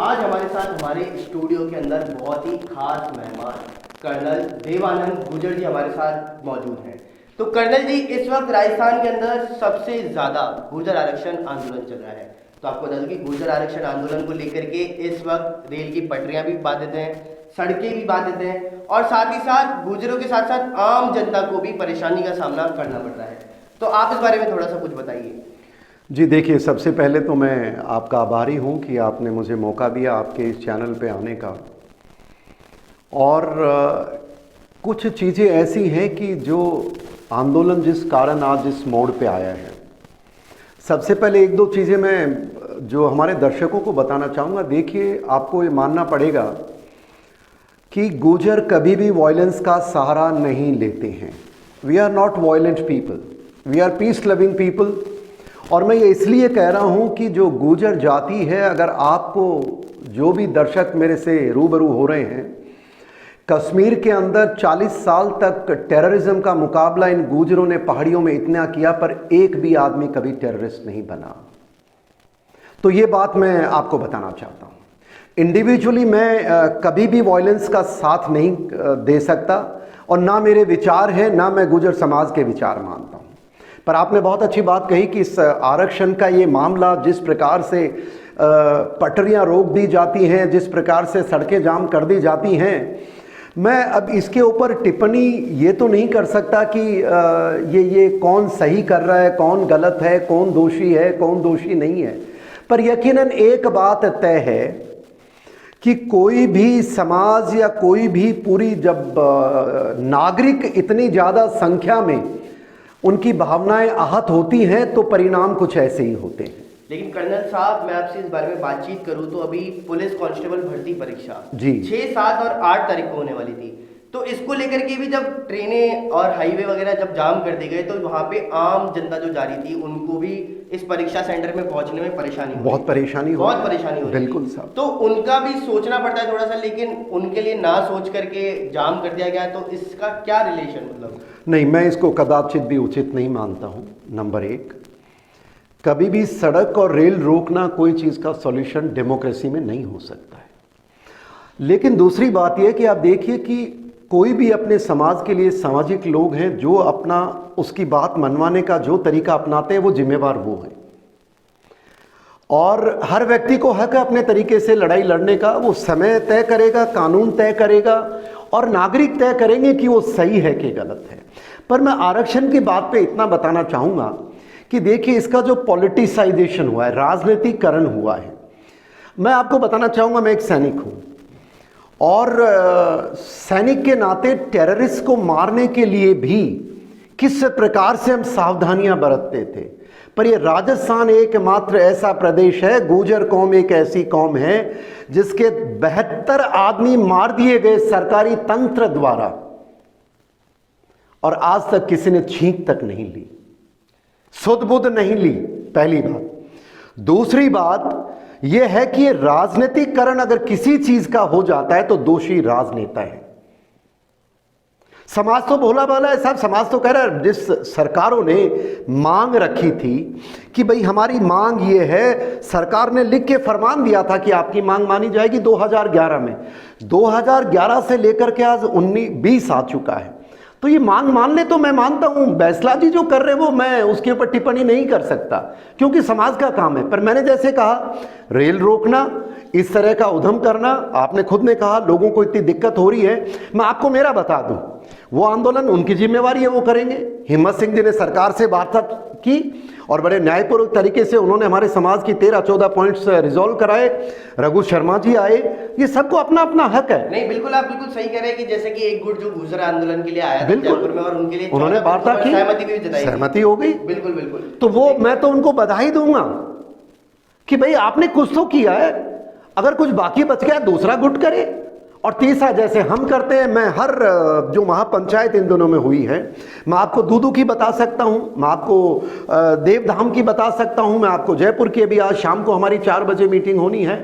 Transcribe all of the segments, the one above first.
आज हमारे साथ हमारे स्टूडियो के अंदर बहुत ही खास मेहमान कर्नल देवानंद गुर्जर जी हमारे साथ मौजूद हैं। तो कर्नल जी, इस वक्त राजस्थान के अंदर सबसे ज़्यादा गुर्जर आरक्षण आंदोलन चल रहा है। तो आपको बता दूं कि गुर्जर आरक्षण आंदोलन को लेकर के इस वक्त रेल की पटरियां भी बाधित हैं, सड़कें भी बाधित हैं और साथ ही साथ गुर्जरों के साथ साथ आम जनता को भी परेशानी का सामना करना पड़ रहा है। तो आप इस बारे में थोड़ा सा कुछ बताइए। जी देखिए, सबसे पहले तो मैं आपका आभारी हूं कि आपने मुझे मौका दिया आपके इस चैनल पे आने का। और कुछ चीज़ें ऐसी हैं कि जो आंदोलन जिस कारण आज इस मोड़ पे आया है, सबसे पहले एक दो चीज़ें मैं जो हमारे दर्शकों को बताना चाहूँगा। देखिए, आपको ये मानना पड़ेगा कि गुर्जर कभी भी वायलेंस का सहारा नहीं लेते हैं। We are not violent people, we are peace loving people. और मैं ये इसलिए कह रहा हूँ कि जो गुर्जर जाति है, अगर आपको जो भी दर्शक मेरे से रूबरू हो रहे हैं, कश्मीर के अंदर 40 साल तक टेररिज्म का मुकाबला इन गुर्जरों ने पहाड़ियों में इतना किया, पर एक भी आदमी कभी टेररिस्ट नहीं बना। तो ये बात मैं आपको बताना चाहता हूँ। इंडिविजुअली मैं कभी भी वायलेंस का साथ नहीं दे सकता और ना मेरे विचार हैं, ना मैं गुर्जर समाज के विचार मानता हूँ। पर आपने बहुत अच्छी बात कही कि इस आरक्षण का ये मामला, जिस प्रकार से पटरियां रोक दी जाती हैं, जिस प्रकार से सड़कें जाम कर दी जाती हैं, मैं अब इसके ऊपर टिप्पणी ये तो नहीं कर सकता कि ये कौन सही कर रहा है, कौन गलत है, कौन दोषी है, कौन दोषी नहीं है। पर यकीनन एक बात तय है कि कोई भी समाज या कोई भी पूरी, जब नागरिक इतनी ज़्यादा संख्या में उनकी भावनाएं आहत होती हैं तो परिणाम कुछ ऐसे ही होते हैं। लेकिन कर्नल साहब, मैं आपसे इस बारे में बातचीत करूं तो अभी पुलिस कांस्टेबल भर्ती परीक्षा जी 6, 7 और 8 तारीख को होने वाली थी। तो इसको लेकर के भी जब ट्रेनें और हाईवे वगैरह जब जाम कर दी गए तो वहाँ पे आम जनता जो जा रही थी उनको भी इस परीक्षा सेंटर में पहुंचने में परेशानी हुई। बहुत परेशानी हुई। बिल्कुल साहब। तो उनका भी सोचना पड़ता है थोड़ा सा, लेकिन उनके लिए ना सोच करके जाम कर दिया गया। तो इसका क्या रिलेशन, मतलब? नहीं, मैं इसको कदाचित भी उचित नहीं मानता हूँ। नंबर एक, कभी भी सड़क और रेल रोकना कोई चीज़ का सॉल्यूशन डेमोक्रेसी में नहीं हो सकता है। लेकिन दूसरी बात यह कि आप देखिए कि कोई भी अपने समाज के लिए, सामाजिक लोग हैं जो अपना उसकी बात मनवाने का जो तरीका अपनाते हैं वो जिम्मेवार वो हैं। और हर व्यक्ति को हक है अपने तरीके से लड़ाई लड़ने का। वो समय तय करेगा, कानून तय करेगा और नागरिक तय करेंगे कि वो सही है कि गलत है। पर मैं आरक्षण की बात पे इतना बताना चाहूँगा कि देखिए, इसका जो पॉलिटिसाइजेशन हुआ है, राजनीतिकरण हुआ है। मैं आपको बताना चाहूँगा, मैं एक सैनिक हूँ और सैनिक के नाते टेररिस्ट को मारने के लिए भी किस प्रकार से हम सावधानियां बरतते थे। पर ये राजस्थान एकमात्र ऐसा प्रदेश है, गुर्जर कौम एक ऐसी कौम है जिसके 72 आदमी मार दिए गए सरकारी तंत्र द्वारा और आज तक किसी ने छींक तक नहीं ली, सुध बुध नहीं ली। पहली बात। दूसरी बात यह है कि राजनीतिकरण अगर किसी चीज का हो जाता है तो दोषी राजनेता है। समाज तो भोला भाला है साहब। समाज तो कह रहा है, जिस सरकारों ने मांग रखी थी कि भाई हमारी मांग ये है, सरकार ने लिख के फरमान दिया था कि आपकी मांग मानी जाएगी 2011 में। 2011 से लेकर के आज 19-20 आ चुका है। तो ये मांग मान ले तो मैं मानता हूं। बैसला जी जो कर रहे हैं वो मैं उसके ऊपर टिप्पणी नहीं कर सकता क्योंकि समाज का काम है। पर मैंने जैसे कहा, रेल रोकना, इस तरह का उद्यम करना, आपने खुद ने कहा लोगों को इतनी दिक्कत हो रही है। मैं आपको मेरा बता दूं, वो आंदोलन उनकी जिम्मेवारी है, वो करेंगे। हिम्मत सिंह जी ने सरकार से बातचीत की और बड़े न्यायपूर्वक तरीके से उन्होंने हमारे समाज की 13-14 पॉइंट्स रिजॉल्व कराए। रघु शर्मा जी आए। ये सबको अपना अपना हक है। नहीं, बिल्कुल, आप बिल्कुल सही कह रहे हैं कि जैसे कि एक गुट जो गुर्जर आंदोलन के लिए आया था जयपुर में और उनके लिए उन्होंने वार्ता की, सहमति भी जताई, सहमति हो गई। बिल्कुल बिल्कुल। तो वो मैं तो उनको बधाई दूंगा कि भाई आपने कुछ तो किया है। अगर कुछ बाकी बच गया दूसरा गुट करे। और तीसरा, जैसे हम करते हैं, मैं हर जो महापंचायत इन दोनों में हुई है, मैं आपको दूदू की बता सकता हूं, मैं आपको देवधाम की बता सकता हूं, मैं आपको जयपुर की, अभी आज शाम को हमारी 4 बजे मीटिंग होनी है।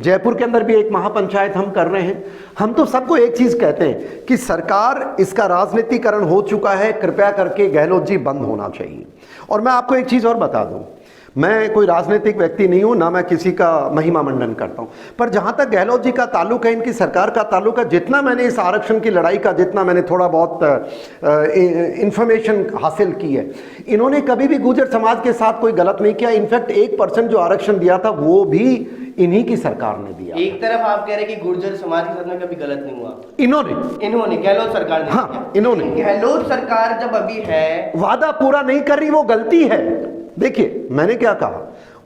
जयपुर के अंदर भी एक महापंचायत हम कर रहे हैं। हम तो सबको एक चीज कहते हैं कि सरकार, इसका राजनीतिकरण हो चुका है, कृपया करके गहलोत जी बंद होना चाहिए। और मैं आपको एक चीज और बता दूं, मैं कोई राजनीतिक व्यक्ति नहीं हूं, ना मैं किसी का महिमा मंडन करता हूं, पर जहां तक गहलोत जी का ताल्लुक है, इनकी सरकार का ताल्लुक है, जितना मैंने इस आरक्षण की लड़ाई का, जितना मैंने थोड़ा बहुत इंफॉर्मेशन हासिल की है, इन्होंने कभी भी गुर्जर समाज के साथ कोई गलत नहीं किया। इनफैक्ट 1% जो आरक्षण दिया था वो भी इन्हीं की सरकार ने दिया। एक तरफ आप कह रहे हैं कि गुर्जर समाज के साथ में कभी गलत नहीं हुआ, इन्होंने गहलोत सरकार ने, हाँ, इन्होंने। गहलोत सरकार जब अभी है, वादा पूरा नहीं कर रही, वो गलती है। देखिए मैंने क्या कहा,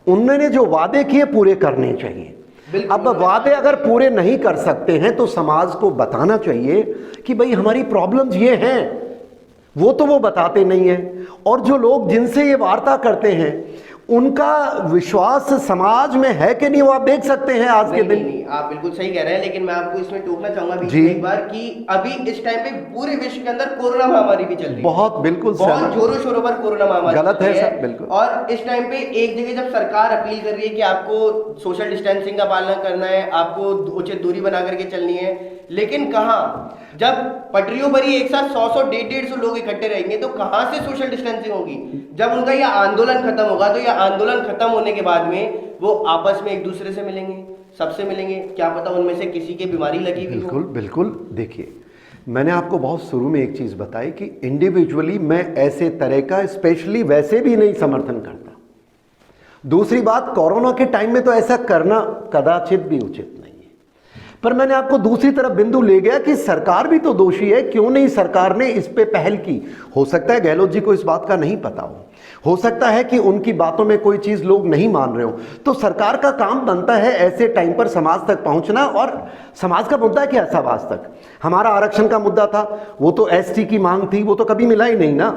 उन्होंने जो वादे किए पूरे करने चाहिए। अब वादे अगर पूरे नहीं कर सकते हैं तो समाज को बताना चाहिए कि भाई हमारी प्रॉब्लम्स ये हैं, वो तो वो बताते नहीं है। और जो लोग जिनसे ये वार्ता करते हैं उनका विश्वास समाज में है कि नहीं, वो आप देख सकते हैं आज के दिन। नहीं, आप बिल्कुल सही कह रहे हैं, लेकिन मैं आपको इसमें टोकना चाहूंगा बीच में एक बार कि अभी इस टाइम पे पूरे विश्व के अंदर कोरोना महामारी भी चल रही है, बहुत बिल्कुल बहुत जोरों शोरों पर कोरोना महामारी गलत है सर, बिल्कुल। और इस टाइम पे एक जगह जब सरकार अपील कर रही है कि आपको सोशल डिस्टेंसिंग का पालन करना है, आपको उचित दूरी बना करके चलनी है, लेकिन कहाँ, जब पटरियों पर ही एक साथ 100 150 लोग इकट्ठे रहेंगे तो कहां से सोशल डिस्टेंसिंग होगी। जब उनका यह आंदोलन खत्म होगा तो यह आंदोलन खत्म होने के बाद में वो आपस में एक दूसरे से मिलेंगे, सबसे मिलेंगे, क्या पता उनमें से किसी की बीमारी लगी हुई हो। बिल्कुल बिल्कुल। देखिए मैंने आपको बहुत शुरू में एक चीज बताई कि इंडिविजुअली मैं ऐसे तरह का स्पेशली वैसे भी नहीं समर्थन करता। दूसरी बात, कोरोना के टाइम में तो ऐसा करना कदाचित भी उचित नहीं है, पर मैंने आपको दूसरी तरफ बिंदु ले गया कि सरकार भी तो दोषी है, क्यों नहीं सरकार ने इस पे पहल की। हो सकता है गहलोत जी को इस बात का नहीं पता हो सकता है कि उनकी बातों में कोई चीज लोग नहीं मान रहे हो, तो सरकार का काम बनता है ऐसे टाइम पर समाज तक पहुंचना। और समाज का मुद्दा क्या था आज तक? हमारा आरक्षण का मुद्दा था, वो तो एसटी की मांग थी, वो तो कभी मिला ही नहीं ना।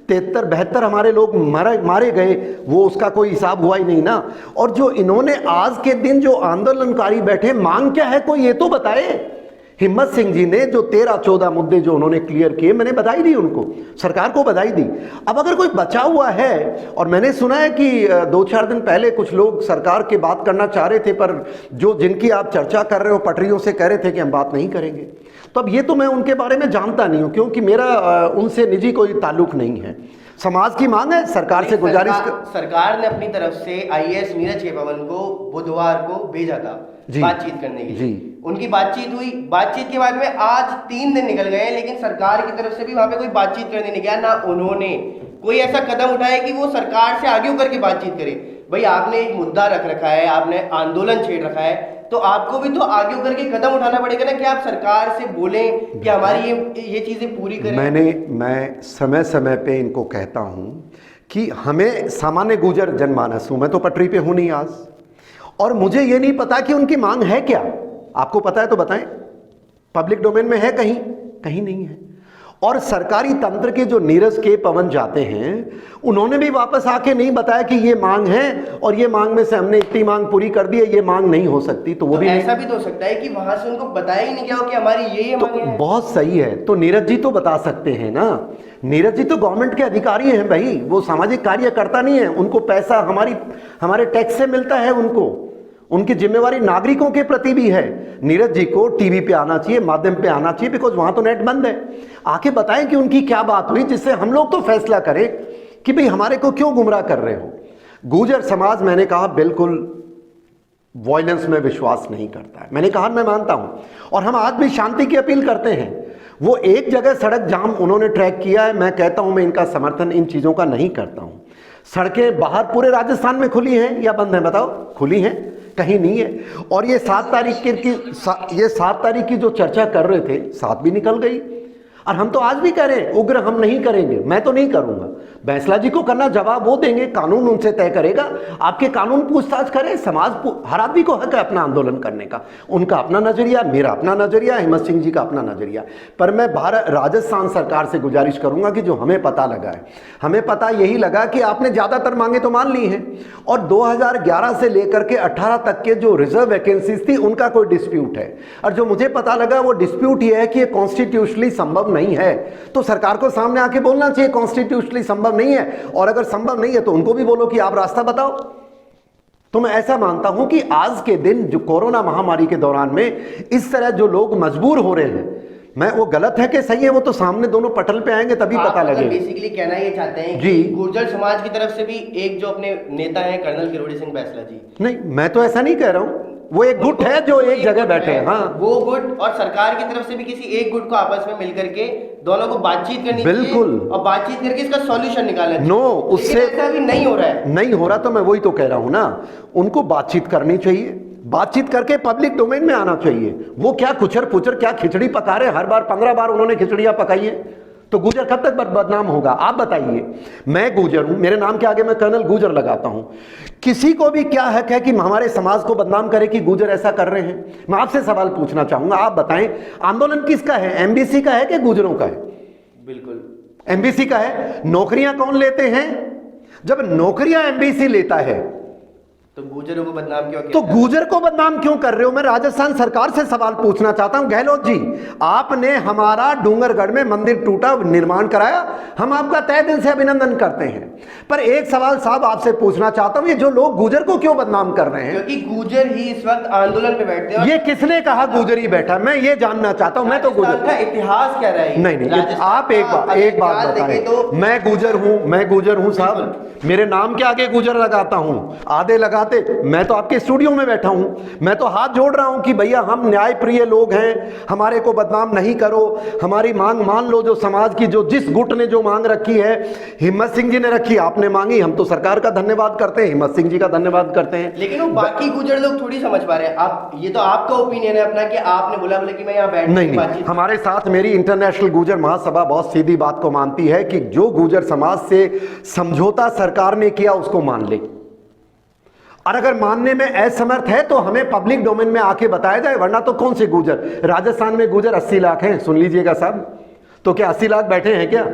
73-72 हमारे लोग मारे गए, वो उसका कोई हिसाब हुआ ही नहीं ना। और जो इन्होंने आज के दिन जो आंदोलनकारी बैठे, मांग क्या है कोई ये तो बताए। हिम्मत सिंह जी ने जो 13-14 मुद्दे जो उन्होंने क्लियर किए, मैंने बधाई दी उनको, सरकार को बधाई दी। अब अगर कोई बचा हुआ है, और मैंने सुना है कि 2-4 दिन पहले कुछ लोग सरकार की बात करना चाह रहे थे, पर जो जिनकी आप चर्चा कर रहे हो पटरियों से कह रहे थे कि हम बात नहीं करेंगे, तो अब ये तो मैं उनके बारे में जानता नहीं हूं, क्योंकि मेरा उनसे निजी कोई ताल्लुक नहीं है। समाज की मांग है, सरकार से गुजारिश सरकार ने अपनी तरफ से आईएएस नीरज के पवन को बुधवार को भेजा था बातचीत करने के लिए। उनकी बातचीत हुई, बातचीत के बाद में आज 3 दिन निकल गए, लेकिन सरकार की तरफ से भी वहां पे कोई बातचीत करने नहीं गया, ना उन्होंने कोई ऐसा कदम उठाया कि वो सरकार से आगे होकर के बातचीत करे। भाई आपने एक मुद्दा रख रखा है, आपने आंदोलन छेड़ रखा है, तो आपको भी तो आगे होकर के कदम उठाना पड़ेगा ना, कि आप सरकार से बोलें कि हमारी ये चीजें पूरी करें। मैं समय समय पे इनको कहता हूं कि हमें सामान्य गुर्जर जनमानस हूं, मैं तो पटरी पे हूं नहीं आज, और मुझे ये नहीं पता कि उनकी मांग है क्या। आपको पता है तो बताएं, पब्लिक डोमेन में है कहीं? कहीं नहीं है। और सरकारी तंत्र के जो नीरज के पवन जाते हैं, उन्होंने भी वापस आके नहीं बताया कि ये मांग है और ये मांग में से हमने इतनी मांग पूरी कर दी है, ये मांग नहीं हो सकती। तो वो भी ऐसा भी तो हो सकता है कि वहां से उनको बताया ही नहीं गया हो कि हमारी ये मांग है। बहुत सही है, तो नीरज जी तो बता सकते हैं ना। नीरज जी तो गवर्नमेंट के अधिकारी हैं भाई, वो सामाजिक कार्यकर्ता नहीं है। उनको पैसा हमारे टैक्स से मिलता है, उनकी जिम्मेवारी नागरिकों के प्रति भी है। नीरज जी को टीवी पे आना चाहिए, माध्यम पे आना चाहिए, बिकॉज वहां तो नेट बंद है। आके बताएं कि उनकी क्या बात हुई, जिससे हम लोग तो फैसला करें कि भाई हमारे को क्यों गुमराह कर रहे हो। गुर्जर समाज, मैंने कहा, बिल्कुल वॉयलेंस में विश्वास नहीं करता है। मैंने कहा मैं मानता हूं, और हम आज भी शांति की अपील करते हैं। वो एक जगह सड़क जाम उन्होंने ट्रैक किया है, मैं कहता हूं मैं इनका समर्थन इन चीजों का नहीं करता हूं। सड़कें बाहर पूरे राजस्थान में खुली हैं या बंद हैं? बताओ, खुली हैं? कहीं नहीं है। और ये 7 तारीख की जो चर्चा कर रहे थे, 7 भी निकल गई। और हम तो आज भी कह रहे हैं उग्र हम नहीं करेंगे, मैं तो नहीं करूंगा। बैंसला जी को करना, जवाब वो देंगे, कानून उनसे तय करेगा। आपके कानून पूछताछ करें, समाज हर आदमी को हक है अपना आंदोलन करने का। उनका अपना नजरिया, मेरा अपना नजरिया, हिम्मत सिंह जी का अपना नजरिया। पर मैं राजस्थान सरकार से गुजारिश करूंगा कि जो हमें पता लगा है, हमें पता यही लगा कि आपने ज्यादातर मांगे तो मान ली हैं, और 2011 से लेकर के 18 तक के जो रिजर्व वैकेंसीज थी उनका कोई डिस्प्यूट है। और जो मुझे पता लगा वो डिस्प्यूट ये है कि ये कॉन्स्टिट्यूशनली संभव नहीं है। तो सरकार को सामने आके बोलना चाहिए कॉन्स्टिट्यूशनली संभव नहीं है, और अगर संभव नहीं है तो उनको भी बोलो कि आप रास्ता बताओ। तो मैं ऐसा मानता हूं कि आज के दिन जो कोरोना महामारी के दौरान में इस तरह जो लोग मजबूर हो रहे हैं, मैं वो गलत है कि सही है वो तो सामने दोनों पटल पे आएंगे तभी पता लगेगा। बेसिकली कहना ये चाहते हैं जी। कि गुर्जर समाज की तरफ से भी एक जो अपने नेता हैं कर्नल किरोड़ी सिंह बैंसला जी, नहीं मैं तो ऐसा नहीं कह रहा हूँ, वो एक गुट है जो एक जगह बैठे हैं। हाँ वो गुट और सरकार की तरफ से भी किसी एक गुट को आपस में मिलकर के दोनों को बातचीत करनी चाहिए बिल्कुल। और बातचीत करके इसका सॉल्यूशन निकालना चाहिए। नो उससे ऐसा भी नहीं हो रहा है। नहीं हो रहा तो मैं वही तो कह रहा हूं ना, उनको बातचीत करनी चाहिए, बातचीत करके पब्लिक डोमेन में आना चाहिए। वो क्या कुचर पुचर क्या खिचड़ी पका रहे, हर बार 15 बार उन्होंने खिचड़ियां पकाई है, तो गुजर कब तक बदनाम होगा आप बताइए। मैं गुजर हूं, मेरे नाम के आगे मैं कर्नल गुजर लगाता हूं, किसी को भी क्या हक है कि हमारे समाज को बदनाम करे कि गुजर ऐसा कर रहे हैं। मैं आपसे सवाल पूछना चाहूंगा, आप बताएं आंदोलन किसका है, एमबीसी का है कि गुजरों का है? बिल्कुल एमबीसी का है। नौकरियां कौन लेते हैं? जब नौकरियां एमबीसी लेता है तो गुजरों को बदनाम क्यों तो गुजर को बदनाम क्यों कर रहे हो? मैं राजस्थान सरकार से सवाल पूछना चाहता हूं, गहलोत जी आपने हमारा डूंगरगढ़ में मंदिर टूटा निर्माण कराया, हम आपका तहे दिल से अभिनंदन करते हैं, पर एक सवाल साहब आपसे पूछना चाहता हूं, ये जो लोग गुजर को क्यों बदनाम कर रहे हैं? क्योंकि गुजर ही इस वक्त आंदोलन पे बैठते हैं। ये किसने कहा गुजर ही बैठा? मैं ये जानना चाहता हूं। मैं तो गुजर का इतिहास क्या रहा है? नहीं आप एक बात बताएं। तो मैं गुजर हूं साहब, मेरे नाम के आगे गुजर लगाता हूं, आधे लगाते, मैं तो आपके स्टूडियो में बैठा हूं, मैं तो हाथ जोड़ रहा हूं कि भैया हम न्याय प्रिय लोग हैं, हमारे को बदनाम नहीं करो, हमारी मांग मान लो, जो समाज की जो जिस गुट ने जो मांग रखी है, हिम्मत सिंह जी ने रखी, आपने मांगी, हम तो सरकार का धन्यवाद करते हैं, हिम्मत सिंह जी का धन्यवाद करते हैं, लेकिन वो बाकी गुजर लोग थोड़ी समझ पा रहे हैं। आप ये तो आपका ओपिनियन है अपना कि आपने बोला कि मैं यहाँ बैठ नहीं, हमारे साथ मेरी इंटरनेशनल गुजर महासभा बहुत सीधी बात को मानती है कि जो गुजर समाज से समझौता सरकार ने किया उसको मान ले, और अगर मानने में असमर्थ है तो हमें पब्लिक डोमेन में आके बताया जाए, वरना तो कौन से गुजर, राजस्थान में गुजर 80 लाख हैं, सुन लीजिएगा साहब, तो क्या 80 लाख बैठे हैं क्या?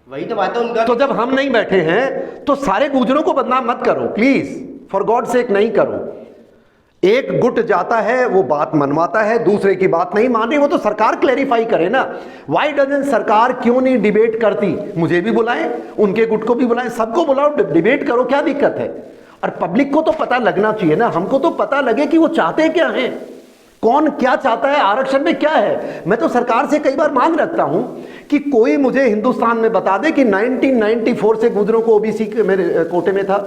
वही तो बात है उनका। तो जब हम नहीं बैठे हैं तो सारे गुजरों को बदनाम मत करो प्लीज, फॉर गॉड सेक नहीं करो। एक गुट जाता है वो बात मनवाता है, दूसरे की बात नहीं मान रही, वो तो सरकार क्लैरिफाई करे ना। व्हाई डजंट सरकार क्यों नहीं डिबेट करती? मुझे भी बुलाएं, उनके गुट को भी बुलाएं, सबको बुलाओ, डिबेट करो, क्या दिक्कत है? और पब्लिक को तो पता लगना चाहिए ना, हमको तो पता लगे कि वो चाहते क्या हैं, कौन क्या चाहता है, आरक्षण में क्या है। मैं तो सरकार से कई बार मांग रखता हूं कि कोई मुझे हिंदुस्तान में बता दे कि 1994 से गुजरों को ओबीसी के मेरे कोटे में था,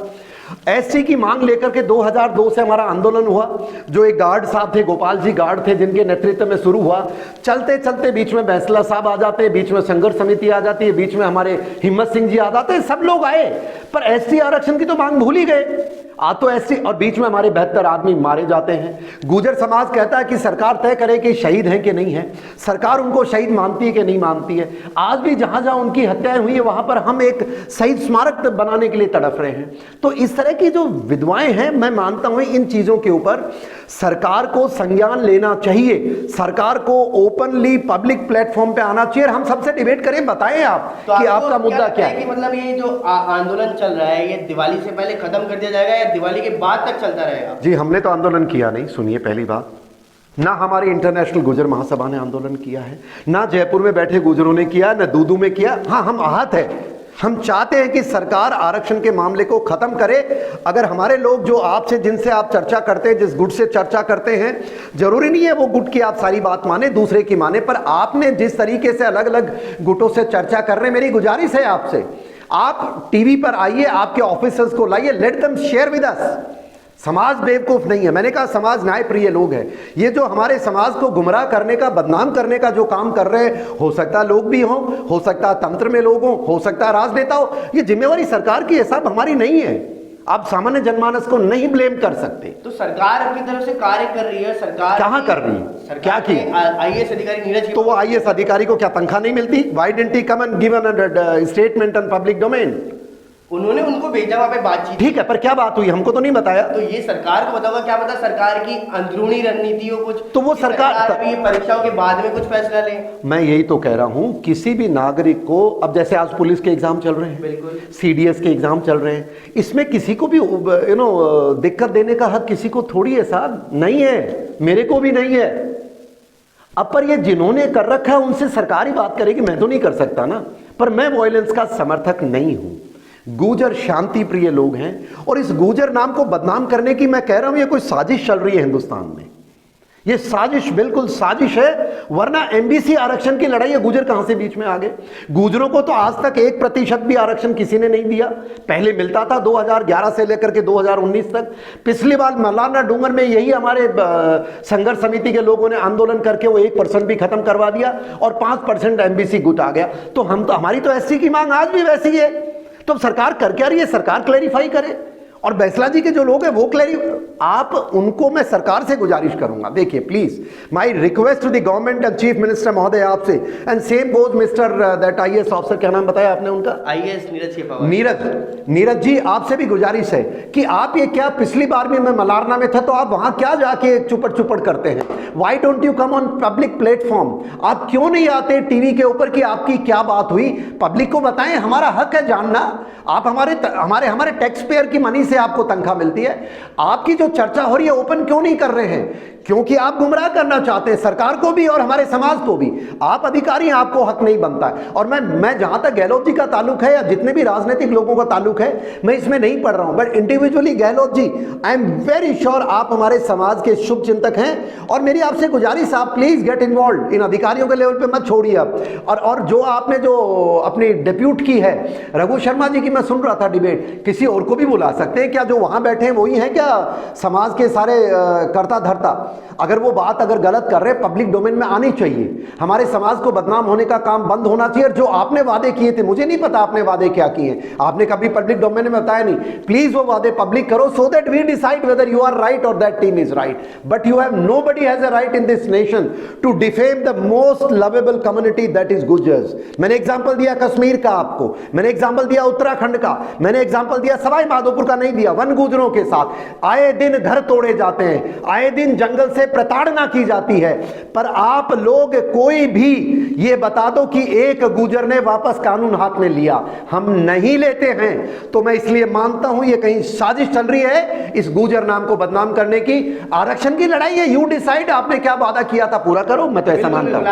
एससी की मांग लेकर के 2002 से हमारा आंदोलन हुआ, जो एक गार्ड साहब थे, गोपाल जी गार्ड थे, जिनके नेतृत्व में शुरू हुआ, चलते चलते बीच में बैंसला साहब आ जाते हैं, बीच में संघर्ष समिति आ जाती है, बीच में हमारे हिम्मत सिंह जी आ जाते हैं, सब लोग आए, पर एससी आरक्षण की तो मांग भूल ही गए। आज तो एससी, और बीच में हमारे 72 आदमी मारे जाते हैं। गुजर समाज कहता है कि सरकार तय करे कि शहीद हैं कि नहीं है, सरकार उनको शहीद मानती है कि नहीं मानती है। आज भी जहां जहां उनकी हत्याएं हुई है वहां पर हम एक शहीद स्मारक बनाने के लिए तड़प रहे हैं। तो इस तरह की जो विधवाएं हैं, मैं मानता हूं इन चीजों के ऊपर सरकार को संज्ञान लेना चाहिए, सरकार को ओपनली पब्लिक प्लेटफॉर्म पे आना चाहिए, हम सबसे डिबेट करें, बताएं आप तो कि आपका मुद्दा क्या है। कि मतलब ये जो आंदोलन चल रहा है, ये दिवाली से पहले खत्म कर दिया जाएगा या दिवाली के बाद तक चलता रहेगा? जी हमने तो आंदोलन किया नहीं, सुनिए पहली बात, ना हमारी इंटरनेशनल गुजर महासभा ने आंदोलन किया है, ना जयपुर में बैठे गुजरों ने किया, ना दूदू में किया। हाँ हम आहत है, हम चाहते हैं कि सरकार आरक्षण के मामले को खत्म करे। अगर हमारे लोग जो आपसे, जिनसे आप चर्चा करते हैं, जिस गुट से चर्चा करते हैं, जरूरी नहीं है वो गुट की आप सारी बात माने, दूसरे की माने, पर आपने जिस तरीके से अलग अलग गुटों से चर्चा कर रहे हैं, मेरी गुजारिश है आपसे, आप टीवी पर आइए, आपके ऑफिसर्स को लाइए, let them share with us. समाज बेवकूफ नहीं है, मैंने कहा समाज न्याय प्रिय लोग हैं। ये जो हमारे समाज को गुमराह करने का, बदनाम करने का जो काम कर रहे हैं, हो सकता है लोग भी हो सकता है तंत्र में लोग हो सकता है राजनेता हो, ये जिम्मेवारी सरकार की है साहब, हमारी नहीं है। आप सामान्य जनमानस को नहीं ब्लेम कर सकते। तो सरकार अपनी तरफ से कार्य कर रही है, सरकार कहां कर रही है, क्या की? आईएएस अधिकारी नीरज, तो वो आईएएस अधिकारी को क्या तनख्वाह नहीं मिलती? Why didn't he come and give an statement on public domain? उन्होंने उनको भेजा, वहां पे बातचीत, ठीक है, पर क्या बात हुई हमको तो नहीं बताया। तो ये सरकार को बताओगा, क्या पता सरकार की अंदरूनी रणनीति हो कुछ, तो वो सरकार ये परीक्षाओं के बाद में कुछ फैसला ले। मैं यही तो कह रहा हूं, किसी भी नागरिक को, अब जैसे आज पुलिस के एग्जाम चल रहे हैं, बिल्कुल सीडीएस के एग्जाम चल रहे हैं, इसमें किसी को भी दिक्कत देने का हक किसी को थोड़ी है साहब, नहीं है, मेरे को भी नहीं है। अब पर ये जिन्होंने कर रखा है उनसे सरकार ही बात करेगी, मैं तो नहीं कर सकता ना। पर मैं वायलेंस का समर्थक नहीं हूं। गुजर शांति प्रिय लोग हैं, और इस गुजर नाम को बदनाम करने की मैं कह रहा हूं ये कोई साजिश चल रही है हिंदुस्तान में। ये साजिश, बिल्कुल साजिश है, वरना एमबीसी आरक्षण की लड़ाई है, गुजर कहां से बीच में आ गए? गुजरों को तो आज तक 1% भी आरक्षण किसी ने नहीं दिया। पहले मिलता था 2011 से लेकर के 2019 तक। पिछली बार मलारना डूंगर में यही हमारे संघर्ष समिति के लोगों ने आंदोलन करके वो 1% भी खत्म करवा दिया और 5% एमबीसी गुट आ गया। तो हमारी तो एससी की मांग आज भी वैसी है। तो सरकार कर क्या रही है? सरकार क्लैरिफाई करे। और बैसला जी के जो लोग हैं वो आप उनको, मैं सरकार से गुजारिश करूंगा, देखिए please my request to the government and chief minister महोदय आपसे, and same goes mister that IAS officer, क्या नाम बताया आपने उनका? आईएएस नीरज। नीरज जी, आपसे भी गुजारिश है कि आप ये क्या, पिछली बार भी मैं मलारना में था तो आप वहां क्या जाके चुपड़ करते हैं? Why don't you come on public platform? आप क्यों नहीं आते टीवी के ऊपर कि आपकी क्या बात हुई? पब्लिक को बताएं, हमारा हक है जानना। आप हमारे टैक्स पेयर की मनी से आपको तनख्वाह मिलती है। आपकी जो चर्चा हो रही है ओपन क्यों नहीं कर रहे हैं? क्योंकि आप गुमराह करना चाहते हैं सरकार को भी और हमारे समाज को भी। आप अधिकारी हैं, आपको हक नहीं बनता है। और मैं जहां तक गहलोत जी का ताल्लुक है या जितने भी राजनीतिक लोगों का ताल्लुक है, मैं इसमें नहीं पढ़ रहा हूं, but individually Gehlot ji, I am very sure आप हमारे समाज के शुभ चिंतक हैं। और मेरी आपसे गुजारिश, आप प्लीज गेट इन्वॉल्व। इन अधिकारियों के लेवल पे मत छोड़िए आप। और जो आपने जो अपनी डिप्यूट की है रघु शर्मा जी की, मैं सुन रहा था डिबेट, किसी और को भी बुला सकते हैं क्या? जो वहां बैठे हैं वही हैं क्या समाज के सारे कर्ता धर्ता? अगर वो बात अगर गलत कर रहे, पब्लिक डोमेन में आनी चाहिए। हमारे समाज को बदनाम होने का काम बंद होना चाहिए। और जो आपने वादे किए थे, मुझे नहीं पता आपने वादे क्या किए, आपने कभी पब्लिक डोमेन में बताया नहीं। प्लीज वो वादे पब्लिक करो, so that we decide whether you are right और that team is right. But you have, nobody has a right in this nation to defame the most lovable community, that is Gurjars. मैंने example दिया कश्मीर का आपको, मैंने example दिया उत्तराखंड का, मैंने example दिया सवाई माधोपुर का नहीं दिया। वन गुजरों के साथ आए दिन घर तोड़े जाते हैं, आए दिन जंगल से प्रताड़ना की जाती है। पर आप लोग कोई भी ये बता दो कि एक गुजर ने वापस कानून हाथ में लिया, हम नहीं लेते हैं। तो मैं इसलिए मानता हूं ये कहीं साजिश चल रही है इस गुजर नाम को बदनाम करने की। आरक्षण की लड़ाई है, यू डिसाइड, आपने क्या वादा किया था पूरा करो। मैं तो ऐसा मानता हूं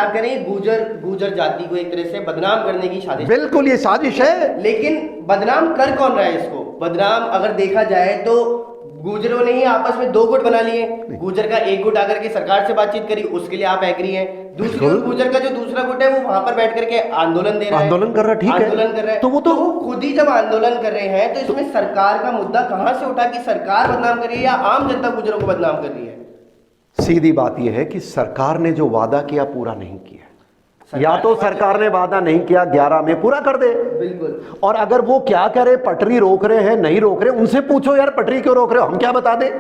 गुजर जाति को एक तरह से बदनाम करने की साजिश, बिल्कुल ये साजिश है। लेकिन बदनाम कर कौन रहा है इसको? बदनाम अगर देखा जाए तो गुजरों ने ही आपस में दो गुट बना लिए। गुजर का एक गुट आकर के सरकार से बातचीत करी, उसके लिए आप एग्री हैं। दूसरी ओर गुजर का जो दूसरा गुट है वो वहां पर बैठ करके आंदोलन दे रहा है, आंदोलन कर रहा है, ठीक है, आंदोलन कर रहा है। तो वो तो खुद ही जब आंदोलन कर रहे हैं तो इसमें सरकार का मुद्दा कहां से उठा कि सरकार बदनाम कर रही है या आम जनता गुजरों को बदनाम कर रही है? सीधी बात यह है कि सरकार ने जो वादा किया पूरा नहीं किया। या तो सरकार ने वादा नहीं किया 11 में, पूरा कर दे। बिल्कुल। और अगर वो क्या करे, पटरी रोक रहे हैं नहीं रोक रहे, उनसे पूछो यार पटरी क्यों रोक रहे हो, हम क्या बता दें?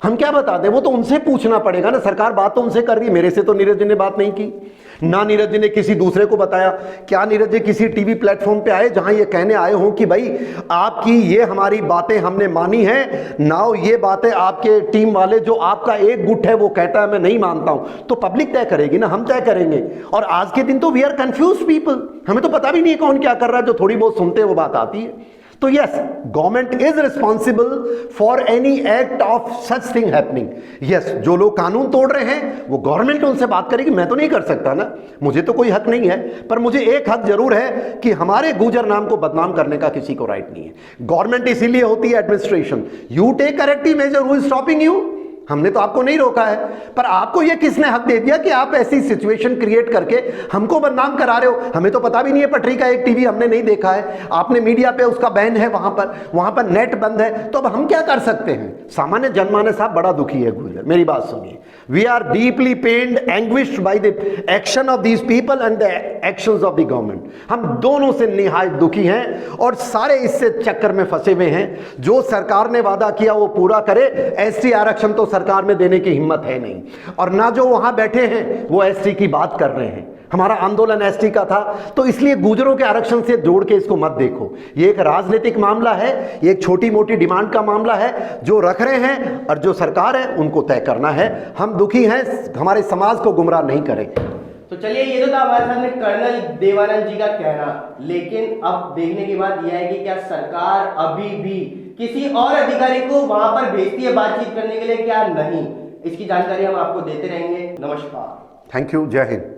हम क्या बता दें? वो तो उनसे पूछना पड़ेगा ना। सरकार बात तो उनसे कर रही है, मेरे से तो नीरज जी ने बात नहीं की, ना नीरज जी ने किसी दूसरे को बताया। क्या नीरज जी किसी टीवी प्लेटफॉर्म पे आए जहां ये कहने आए हों कि भाई आपकी ये हमारी बातें हमने मानी हैं, नाउ ये बातें आपके टीम वाले जो आपका एक गुट है वो कहता है मैं नहीं मानता हूं, तो पब्लिक तय करेगी ना, हम तय करेंगे। और आज के दिन तो वी आर कंफ्यूज पीपल, हमें तो पता भी नहीं है कौन क्या कर रहा है। जो थोड़ी बहुत सुनते हैं वो बात आती है। तो yes, government is responsible for any act of such thing happening. Yes, जो लोग कानून तोड़ रहे हैं वो गवर्नमेंट उनसे बात करेगी, मैं तो नहीं कर सकता ना, मुझे तो कोई हक नहीं है। पर मुझे एक हक जरूर है कि हमारे गुजर नाम को बदनाम करने का किसी को राइट नहीं है। गवर्नमेंट इसीलिए होती है administration, you take corrective measure, who is stopping you? हमने तो आपको नहीं रोका है, पर आपको यह किसने हक दे दिया कि आप ऐसी सिचुएशन क्रिएट करके हमको बदनाम करा रहे हो? हमें तो पता भी नहीं है, पटरी का एक टीवी हमने नहीं देखा है, आपने मीडिया पे उसका बैन है, वहां पर नेट बंद है, तो अब हम क्या कर सकते हैं? सामान्य जनमानस साहब बड़ा दुखी है गुजर, मेरी बात सुनिए। We are deeply pained, anguished by the action of these people and the actions of the government. हम दोनों से निहायत दुखी हैं और सारे इससे चक्कर में फंसे हुए हैं। जो सरकार ने वादा किया वो पूरा करे। एसटी आरक्षण तो सरकार में देने की हिम्मत है नहीं, और ना जो वहां बैठे हैं वो एसटी की बात कर रहे हैं। हमारा आंदोलन एसटी का था, तो इसलिए गुजरों के आरक्षण से जोड़ के इसको मत देखो। ये एक राजनीतिक मामला है, ये एक छोटी मोटी डिमांड का मामला है। जो रख रहे हैं और जो सरकार है उनको तय करना है। हम दुखी हैं, हमारे समाज को गुमराह नहीं करें। तो चलिए, ये तो था हमारे सामने कर्नल देवानंद जी का कहना, लेकिन अब देखने की बात यह है कि क्या सरकार अभी भी किसी और अधिकारी को वहां पर भेजती है बातचीत करने के लिए, क्या नहीं? इसकी जानकारी हम आपको देते रहेंगे। नमस्कार, थैंक यू, जय हिंद।